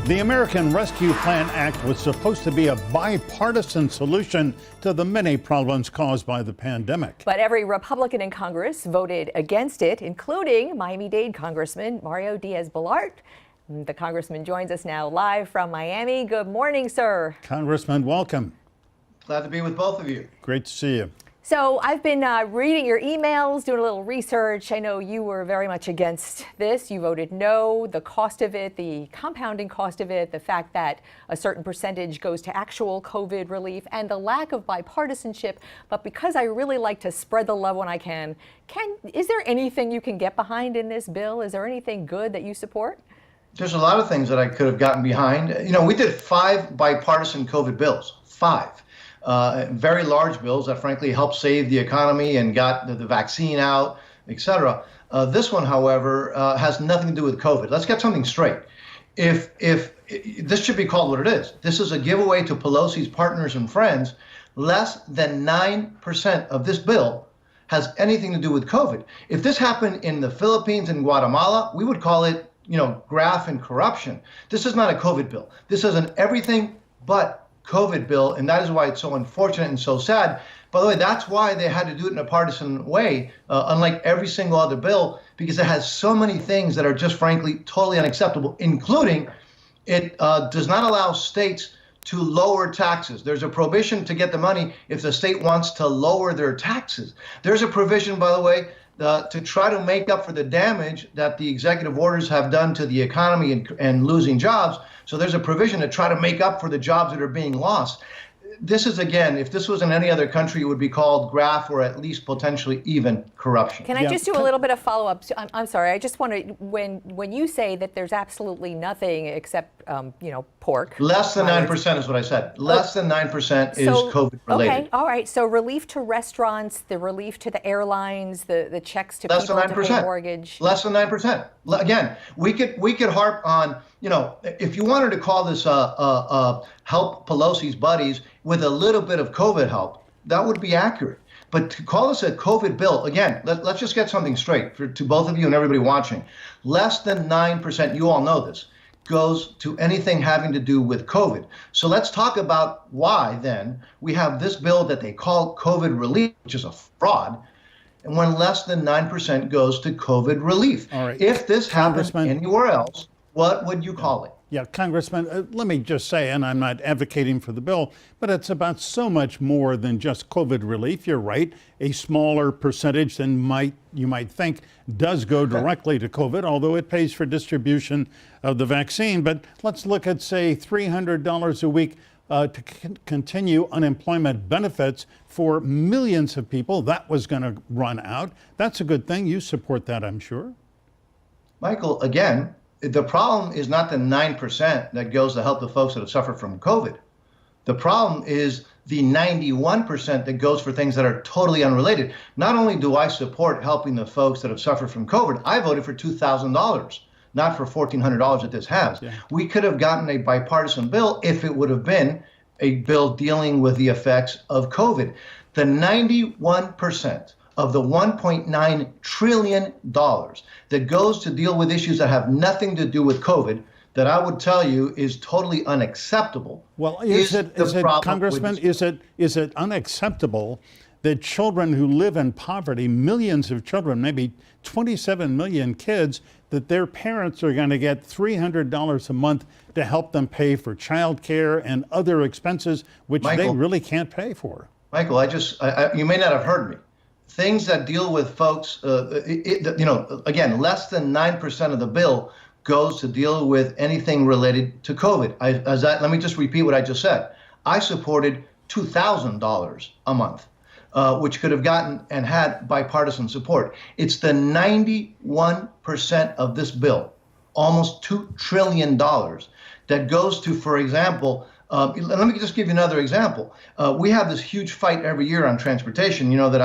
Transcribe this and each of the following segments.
The American Rescue Plan Act was supposed to be a bipartisan solution to the many problems caused by the pandemic. But every Republican in Congress voted against it, including Miami-Dade Congressman Mario Diaz-Balart. The congressman joins us now live from Miami. Good morning, sir. Congressman, welcome. Glad to be with both of you. Great to see you. So I've been reading your emails, doing a little research. I know you were very much against this. You voted no. The cost of it, the compounding cost of it, the fact that a certain percentage goes to actual COVID relief, and the lack of bipartisanship. But because I really like to spread the love when I can, is there anything you can get behind in this bill? Is there anything good that you support? There's a lot of things that I could have gotten behind. You know, we did 5 bipartisan COVID bills, 5. Very large bills that frankly helped save the economy and got the vaccine out, et cetera. This one, however, has nothing to do with COVID. Let's get something straight. If this should be called what it is. This is a giveaway to Pelosi's partners and friends. Less than 9% of this bill has anything to do with COVID. If this happened in the Philippines and Guatemala, we would call it, you know, graft and corruption. This is not a COVID bill. This is an everything but COVID bill, and that is why it's so unfortunate and so sad. By the way, that's why they had to do it in a partisan way, unlike every single other bill, because it has so many things that are just frankly totally unacceptable, including it does not allow states to lower taxes. There's a prohibition to get the money if the state wants to lower their taxes. There's a provision, by the way, to try to make up for the damage that the executive orders have done to the economy and losing jobs. So there's a provision to try to make up for the jobs that are being lost. This is, again, if this was in any other country, it would be called graft or at least potentially even corruption. Can I just do a little bit of follow-up? I'm sorry. I just want to, when you say that there's absolutely nothing except, you know, pork. Less than 9% is what I said. Less than 9% is COVID related. Okay, all right. So relief to restaurants, the relief to the airlines, the checks to people to pay mortgage. Less than 9%. Again, we could harp on, you know, if you wanted to call this help Pelosi's buddies with a little bit of COVID help, that would be accurate. But to call this a COVID bill, again, let's just get something straight to both of you and everybody watching. Less than 9%, you all know this, goes to anything having to do with COVID. So let's talk about why then we have this bill that they call COVID relief, which is a fraud, and when less than 9% goes to COVID relief. All right. If this happened anywhere else, what would you call it? Yeah, Congressman, let me just say, and I'm not advocating for the bill, but it's about so much more than just COVID relief. You're right. A smaller percentage than you might think does go directly to COVID, although it pays for distribution of the vaccine. But let's look at, say, $300 a week to continue unemployment benefits for millions of people. That was going to run out. That's a good thing. You support that, I'm sure. Michael, again, the problem is not the 9% that goes to help the folks that have suffered from COVID. The problem is the 91% that goes for things that are totally unrelated. Not only do I support helping the folks that have suffered from COVID, I voted for $2,000, not for $1,400 that this has. Yeah. We could have gotten a bipartisan bill if it would have been a bill dealing with the effects of COVID. The 91% of the $1.9 trillion that goes to deal with issues that have nothing to do with COVID, that I would tell you is totally unacceptable. Well, Congressman, is it unacceptable that children who live in poverty, millions of children, maybe 27 million kids, that their parents are going to get $300 a month to help them pay for childcare and other expenses, which they really can't pay for? Michael, you may not have heard me. Things that deal with folks, you know, again, less than 9% of the bill goes to deal with anything related to COVID. Let me just repeat what I just said. I supported $2,000 a month, which could have gotten and had bipartisan support. It's the 91% of this bill, almost $2 trillion, that goes to, for example, let me just give you another example. We have this huge fight every year on transportation. You know that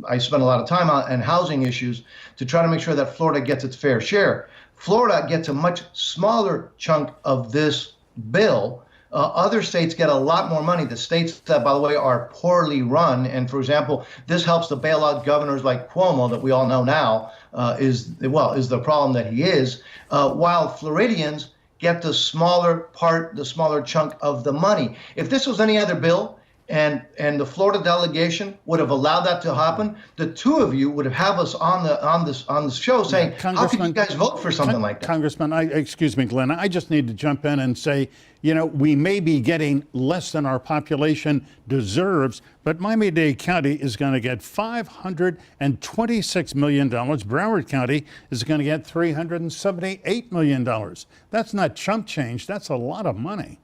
I spend a lot of time on housing issues to try to make sure that Florida gets its fair share. Florida gets a much smaller chunk of this bill. Other states get a lot more money. The states that, by the way, are poorly run, and for example, this helps to bail out governors like Cuomo, that we all know now is the problem that he is, while Floridians get the smaller part, the smaller chunk of the money. If this was any other bill, and the Florida delegation would have allowed that to happen, the two of you would have us on the show saying, how could you guys vote for something like that? Congressman, excuse me, Glenn, I just need to jump in and say, you know, we may be getting less than our population deserves, but Miami-Dade County is going to get $526 million. Broward County is going to get $378 million. That's not chump change. That's a lot of money.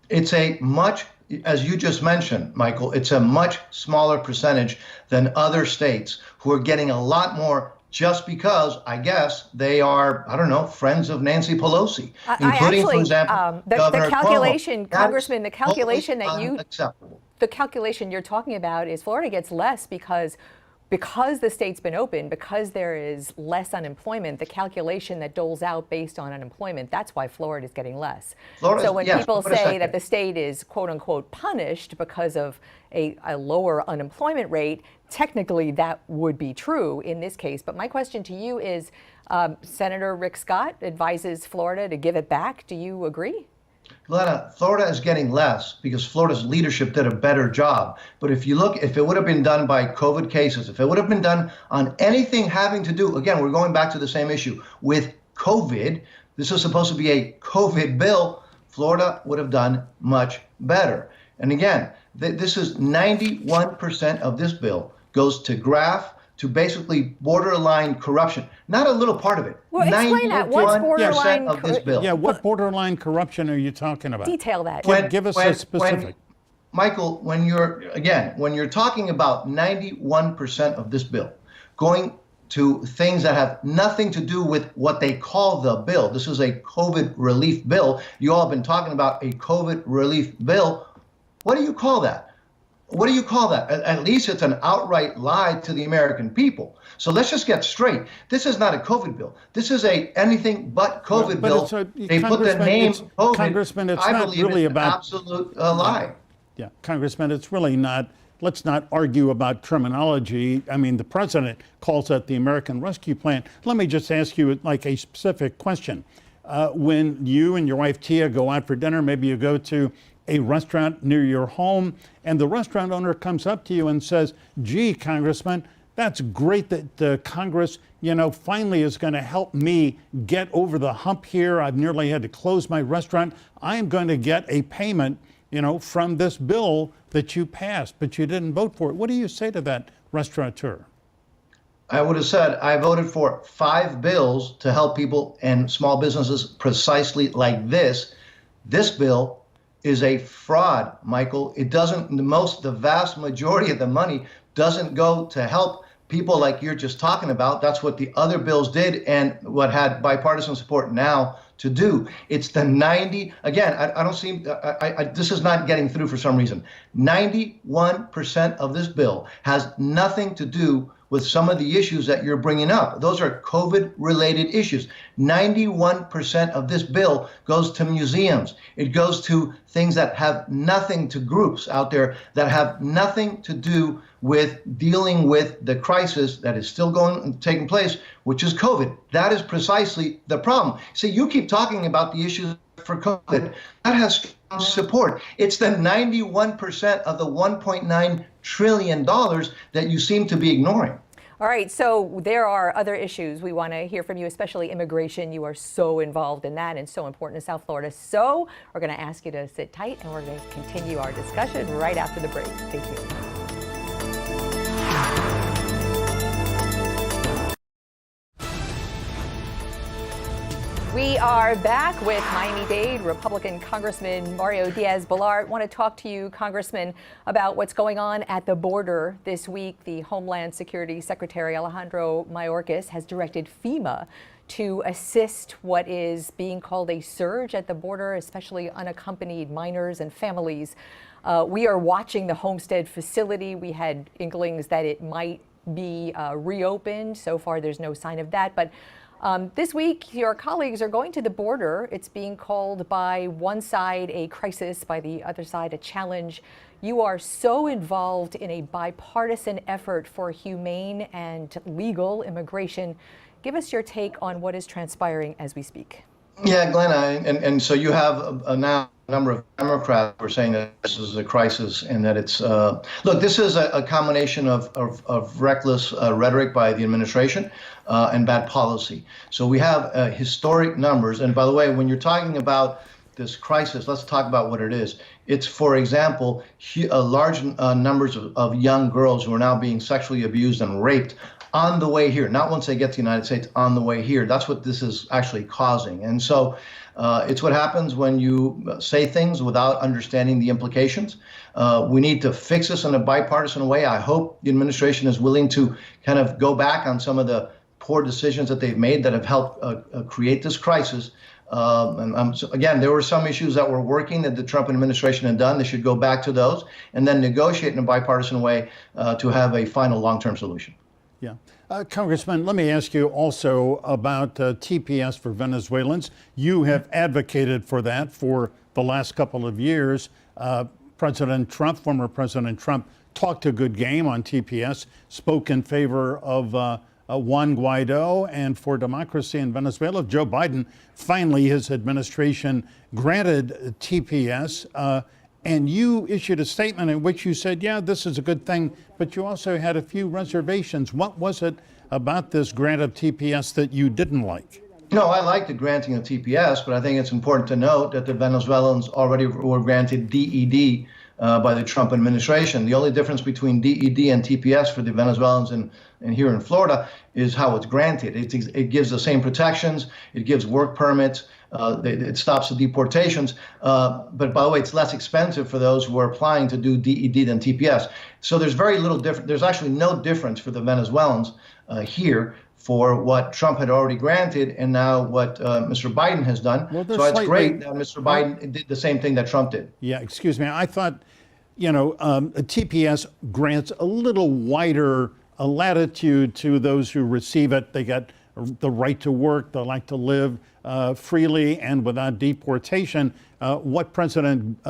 It's a much, as you just mentioned, Michael, it's a much smaller percentage than other states who are getting a lot more just because, I guess, they are, I don't know, friends of Nancy Pelosi, including, for example, Governor the calculation, Cuomo. Congressman, the calculation that unacceptable. the calculation you're talking about is Florida gets less because the state's been open, because there is less unemployment. The calculation that doles out based on unemployment, that's why Florida is getting less. So when people say that the state is quote unquote punished because of a lower unemployment rate, technically that would be true in this case. But my question to you is, Senator Rick Scott advises Florida to give it back. Do you agree? Glenna, Florida is getting less because Florida's leadership did a better job. But if you look, if it would have been done by COVID cases, if it would have been done on anything having to do, again, we're going back to the same issue with COVID. This is supposed to be a COVID bill. Florida would have done much better. And again, this is 91% of this bill goes to graft, to basically borderline corruption. Not a little part of it. Well, explain that. What's borderline of this bill. Yeah, what borderline corruption are you talking about? Detail that. Give us a specific. Michael, when you're talking about 91% of this bill going to things that have nothing to do with what they call the bill. This is a COVID relief bill. You all have been talking about a COVID relief bill. What do you call that? What do you call that? At least it's an outright lie to the American people. So let's just get straight. This is not a COVID bill. This is a anything but COVID bill. They put the name COVID. Congressman, it's I not believe really it's about an absolute lie. Yeah, Congressman, it's really not. Let's not argue about terminology. I mean, the president calls it the American Rescue Plan. Let me just ask you like a specific question. When you and your wife Tia go out for dinner, maybe you go to a restaurant near your home, and the restaurant owner comes up to you and says, gee, Congressman, that's great that the Congress, finally is going to help me get over the hump here. I've nearly had to close my restaurant. I'm going to get a payment, from this bill that you passed, but you didn't vote for it. What do you say to that restaurateur? I would have said I voted for 5 bills to help people and small businesses precisely like this. This bill is a fraud, Michael. It doesn't, the vast majority of the money doesn't go to help people like you're just talking about. That's what the other bills did and what had bipartisan support now to do. It's the 90, again, I don't see, this is not getting through for some reason. 91% of this bill has nothing to do with some of the issues that you're bringing up. Those are COVID-related issues. 91% of this bill goes to museums. It goes to things that have nothing to groups out there that have nothing to do with dealing with the crisis that is still taking place, which is COVID. That is precisely the problem. See, you keep talking about the issues for COVID. That has support. It's the 91% of the $1.9 trillion that you seem to be ignoring. All right, so there are other issues we want to hear from you, especially immigration. You are so involved in that and so important to South Florida. So we're going to ask you to sit tight and we're going to continue our discussion right after the break. Stay tuned. We are back with Miami-Dade Republican Congressman Mario Diaz-Balart. Want to talk to you, Congressman, about what's going on at the border this week. The Homeland Security Secretary Alejandro Mayorkas has directed FEMA to assist what is being called a surge at the border, especially unaccompanied minors and families. We are watching the Homestead facility. We had inklings that it might be reopened. So far, there's no sign of that. But this week, your colleagues are going to the border. It's being called by one side a crisis, by the other side a challenge. You are so involved in a bipartisan effort for humane and legal immigration. Give us your take on what is transpiring as we speak. Yeah, Glenn, and so you have now a number of Democrats who are saying that this is a crisis and that it's look. This is a combination of reckless rhetoric by the administration and bad policy. So we have historic numbers. And by the way, when you're talking about this crisis, let's talk about what it is. It's, for example, large numbers of young girls who are now being sexually abused and raped on the way here, not once they get to the United States, on the way here. That's what this is actually causing. And so it's what happens when you say things without understanding the implications. We need to fix this in a bipartisan way. I hope the administration is willing to kind of go back on some of the poor decisions that they've made that have helped create this crisis. So again, there were some issues that were working that the Trump administration had done. They should go back to those and then negotiate in a bipartisan way to have a final long-term solution. Yeah. Congressman, let me ask you also about TPS for Venezuelans. You have advocated for that for the last couple of years. President Trump, former President Trump, talked a good game on TPS, spoke in favor of Juan Guaido and for democracy in Venezuela. Joe Biden, finally, his administration granted TPS. And you issued a statement in which you said, yeah, this is a good thing, but you also had a few reservations. What was it about this grant of TPS that you didn't like? No, I like the granting of TPS, but I think it's important to note that the Venezuelans already were granted DED by the Trump administration. The only difference between DED and TPS for the Venezuelans and here in Florida is how it's granted. It gives the same protections. It gives work permits. It stops the deportations. But by the way, it's less expensive for those who are applying to do DED than TPS. So there's very little difference. There's actually no difference for the Venezuelans here for what Trump had already granted and now what Mr. Biden has done. Well, so it's great that Mr. Biden did the same thing that Trump did. Yeah, excuse me. I thought, you know, a TPS grants a little wider latitude to those who receive it. They got the right to work, the right to live freely and without deportation. What President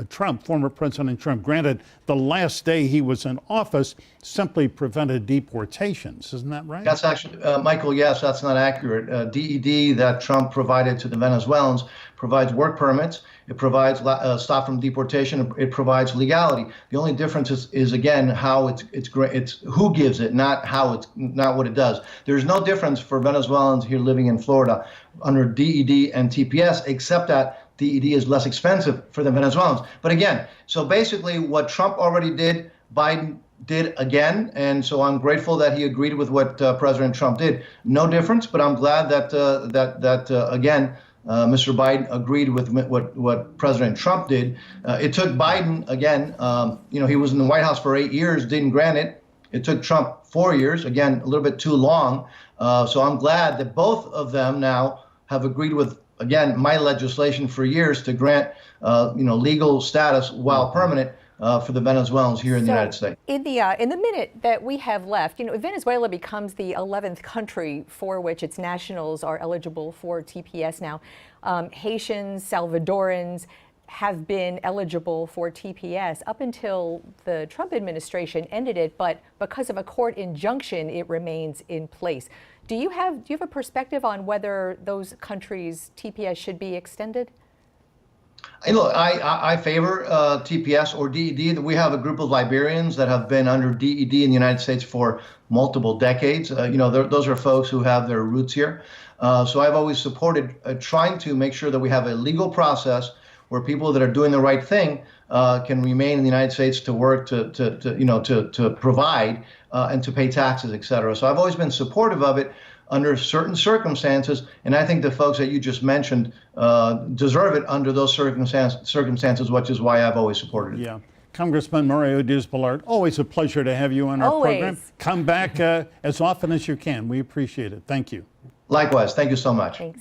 Trump, former President Trump, granted the last day he was in office simply prevented deportations. Isn't that right? That's actually, Michael, yes, that's not accurate. DED that Trump provided to the Venezuelans provides work permits. It provides stop from deportation. It provides legality. The only difference is again how it's who gives it, not what it does. There's no difference for Venezuelans here living in Florida under DED and TPS, except that DED is less expensive for the Venezuelans. But again, so basically what Trump already did, Biden did again, and so I'm grateful that he agreed with what President Trump did. No difference, but I'm glad that again. Mr. Biden agreed with what President Trump did. It took Biden, again, he was in the White House for 8 years, didn't grant it. It took Trump 4 years, again, a little bit too long. So I'm glad that both of them now have agreed with, again, my legislation for years to grant, legal status while permanent for the Venezuelans here in the United States. In the minute that we have left, Venezuela becomes the 11th country for which its nationals are eligible for TPS now. Haitians, Salvadorans have been eligible for TPS up until the Trump administration ended it, but because of a court injunction, it remains in place. Do you have a perspective on whether those countries' TPS should be extended? Look, I favor TPS or DED. We have a group of Liberians that have been under DED in the United States for multiple decades. Those are folks who have their roots here. So I've always supported trying to make sure that we have a legal process where people that are doing the right thing can remain in the United States to work, to provide and to pay taxes, et cetera. So I've always been supportive of it under certain circumstances, and I think the folks that you just mentioned deserve it under those circumstances, which is why I've always supported it. Yeah. Congressman Mario Diaz-Balart, always a pleasure to have you on our program. Come back as often as you can. We appreciate it. Thank you. Likewise. Thank you so much. Thanks.